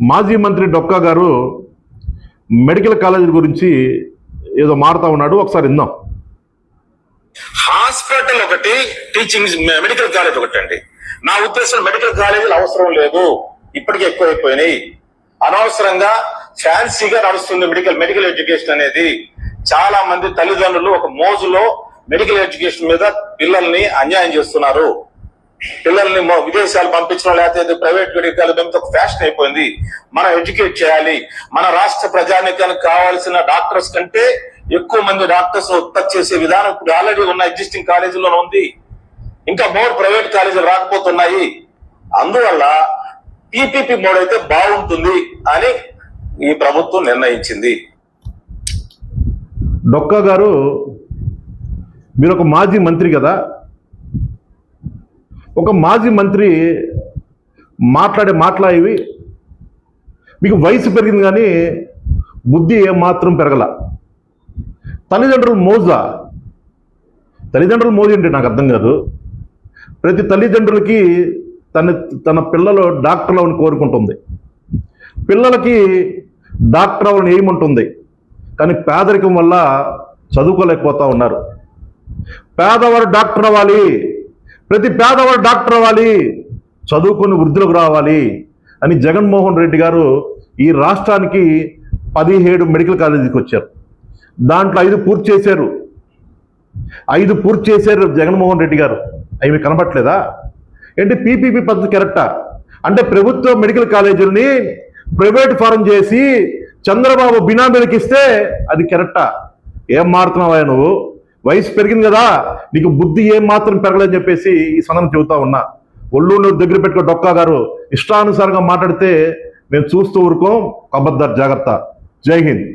మాజీ మంత్రి డొక్కా గారు మెడికల్ కాలేజీ గురించి ఏదో మారుతా ఉన్నాడు, ఒకసారి విందాం. హాస్పిటల్ ఒకటి, టీచింగ్ మెడికల్ కాలేజ్ ఒకటి అండి. నా ఉద్దేశం మెడికల్ కాలేజీలు అవసరం లేదు, ఇప్పటికే ఎక్కువైపోయినాయి. అనవసరంగా ఫ్యాన్సీగా నడుస్తుంది మెడికల్ ఎడ్యుకేషన్ అనేది. చాలా మంది తల్లిదండ్రులు ఒక మోజులో మెడికల్ ఎడ్యుకేషన్ మీద పిల్లల్ని అన్యాయం చేస్తున్నారు. పిల్లల్ని విదేశాలు పంపించడం, లేకపోతే ప్రైవేట్ మెడికల్ ఒక ఫ్యాషన్ అయిపోయింది. మనం ఎడ్యుకేట్ చేయాలి. మన రాష్ట్ర ప్రజానికానికి కావాల్సిన డాక్టర్స్ కంటే ఎక్కువ మంది డాక్టర్స్ ఉత్పత్తి చేసే విధానం ఇప్పుడు ఆల్రెడీ ఉన్న ఎగ్జిస్టింగ్ కాలేజీలోనే ఉంది. ఇంకా మోర్ ప్రైవేట్ కాలేజీలు రాకపోతున్నాయి. అందువల్ల పీపీపీ మోడ్ అయితే బాగుంటుంది అని ఈ ప్రభుత్వం నిర్ణయించింది. డొక్కా గారు, మీరు ఒక మాజీ మంత్రి కదా, ఒక మాజీ మంత్రి మాట్లాడే మాట్లాడేవి మీకు వయసు పెరిగింది కానీ బుద్ధి ఏమాత్రం పెరగల. తల్లిదండ్రులు మోజు ఏంటి నాకు అర్థం కాదు. ప్రతి తల్లిదండ్రులకి తన పిల్లలు డాక్టర్ అవ్వని కోరుకుంటుంది, పిల్లలకి డాక్టర్ అవ్వని ఏముంటుంది. కానీ పేదరికం వల్ల చదువుకోలేకపోతా ఉన్నారు. పేదవాడు డాక్టర్ అవ్వాలి, ప్రతి పేదవాడు డాక్టర్ అవ్వాలి, చదువుకొని వృద్ధులకు రావాలి అని జగన్మోహన్ రెడ్డి గారు ఈ రాష్ట్రానికి 17 మెడికల్ కాలేజీకి వచ్చారు. దాంట్లో 5 పూర్తి చేశారు జగన్మోహన్ రెడ్డి గారు. అవి కనబట్లేదా ఏంటి? పీపీపీ పద్ధతి కరెక్టా? అంటే ప్రభుత్వ మెడికల్ కాలేజీలని ప్రైవేట్ ఫారం చేసి చంద్రబాబు బినామీలకు ఇస్తే అది కరెక్టా? ఏం మారుతున్నావా నువ్వు? వయసు పెరిగింది కదా, నీకు బుద్ధి ఏం మాత్రం పెరగలేదని చెప్పేసి ఈ సందర్భం చెబుతా ఉన్నా. ఒళ్ళు దగ్గర పెట్టుకో డొక్కా గారు. ఇష్టానుసారంగా మాట్లాడితే మేము చూస్తూ ఊరుకోం. కబద్దార్, జాగ్రత్త. జై హింద్.